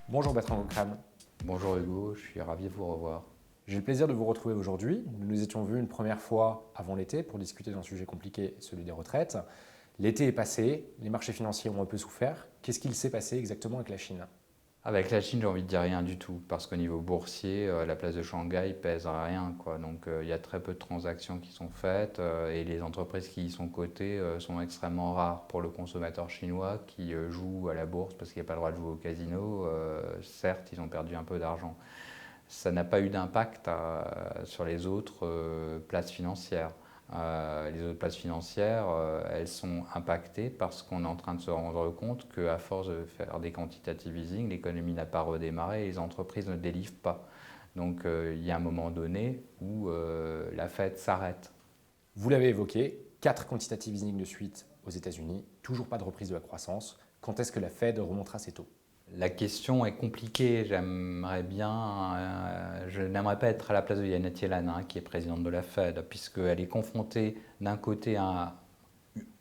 Bonjour Bertrand Cochrane. Bonjour Hugo, je suis ravi de vous revoir. J'ai le plaisir de vous retrouver aujourd'hui. Nous nous étions vus une première fois avant l'été pour discuter d'un sujet compliqué, celui des retraites. L'été est passé, les marchés financiers ont un peu souffert. Qu'est-ce qu'il s'est passé exactement avec la Chine? Avec la Chine, j'ai envie de dire rien du tout, parce qu'au niveau boursier, la place de Shanghai pèse à rien, quoi. Donc il y a très peu de transactions qui sont faites et les entreprises qui y sont cotées sont extrêmement rares pour le consommateur chinois qui joue à la bourse parce qu'il n'y a pas le droit de jouer au casino. Certes, ils ont perdu un peu d'argent. Ça n'a pas eu d'impact sur les autres places financières. Les autres places financières, elles sont impactées parce qu'on est en train de se rendre compte qu'à force de faire des quantitative easing, l'économie n'a pas redémarré et les entreprises ne délivrent pas. Donc il y a un moment donné où la Fed s'arrête. Vous l'avez évoqué, 4 quantitative easing de suite aux États-Unis, toujours pas de reprise de la croissance. Quand est-ce que la Fed remontera ses taux? La question est compliquée. Je n'aimerais pas être à la place de Janet Yellen, hein, qui est présidente de la Fed, puisqu'elle est confrontée d'un côté à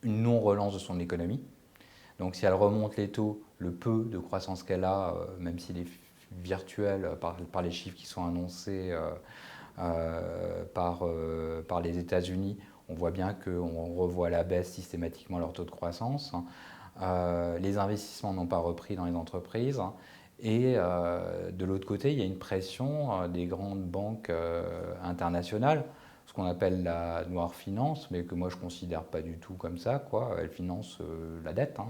une non-relance de son économie. Donc si elle remonte les taux, le peu de croissance qu'elle a, même s'il est virtuel par les chiffres qui sont annoncés par les États-Unis, on voit bien qu'on revoit à la baisse systématiquement leur taux de croissance. Les investissements n'ont pas repris dans les entreprises. Et de l'autre côté, il y a une pression des grandes banques internationales, ce qu'on appelle la noire finance, mais que moi je ne considère pas du tout comme ça, quoi. Elles financent la dette, hein,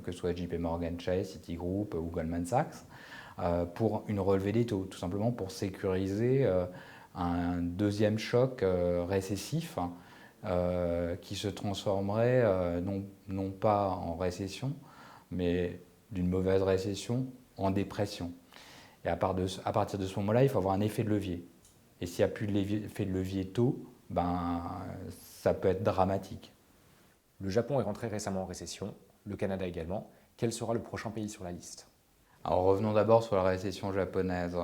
que ce soit JP Morgan Chase, Citigroup ou Goldman Sachs, pour une relevée des taux, tout simplement pour sécuriser un deuxième choc récessif qui se transformerait non pas en récession, mais d'une mauvaise récession en dépression. Et à partir de ce moment-là, il faut avoir un effet de levier. Et s'il n'y a plus d'effet de levier tôt, ben, ça peut être dramatique. Le Japon est rentré récemment en récession, le Canada également. Quel sera le prochain pays sur la liste? Alors revenons d'abord sur la récession japonaise.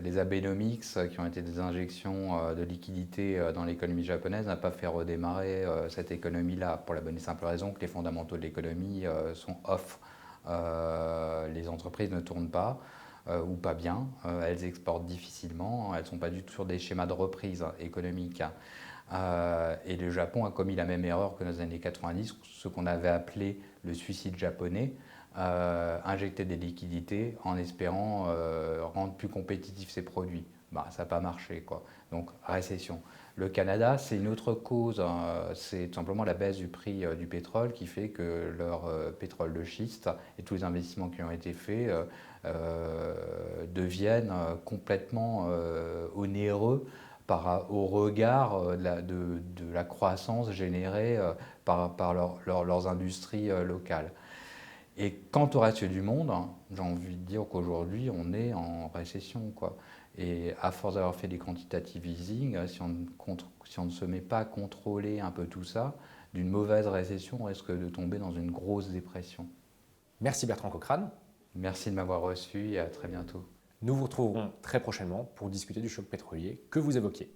Les Abenomics, qui ont été des injections de liquidités dans l'économie japonaise, n'ont pas fait redémarrer cette économie-là, pour la bonne et simple raison que les fondamentaux de l'économie sont off. Les entreprises ne tournent pas, ou pas bien, elles exportent difficilement, elles ne sont pas du tout sur des schémas de reprise économique. Et le Japon a commis la même erreur que dans les années 90, ce qu'on avait appelé le suicide japonais, injecter des liquidités en espérant rendre plus compétitifs ses produits. Bah, ça n'a pas marché, quoi. Donc récession. Le Canada, c'est une autre cause, hein. C'est tout simplement la baisse du prix du pétrole qui fait que leur pétrole de schiste et tous les investissements qui ont été faits deviennent complètement onéreux au regard de la croissance générée par leurs industries locales. Et quant au reste du monde, hein, j'ai envie de dire qu'aujourd'hui, on est en récession, quoi. Et à force d'avoir fait des quantitative easing, si on ne se met pas à contrôler un peu tout ça, d'une mauvaise récession, on risque de tomber dans une grosse dépression. Merci Bertrand Cochrane. Merci de m'avoir reçu et à très bientôt. Nous vous retrouverons très prochainement pour discuter du choc pétrolier que vous évoquiez.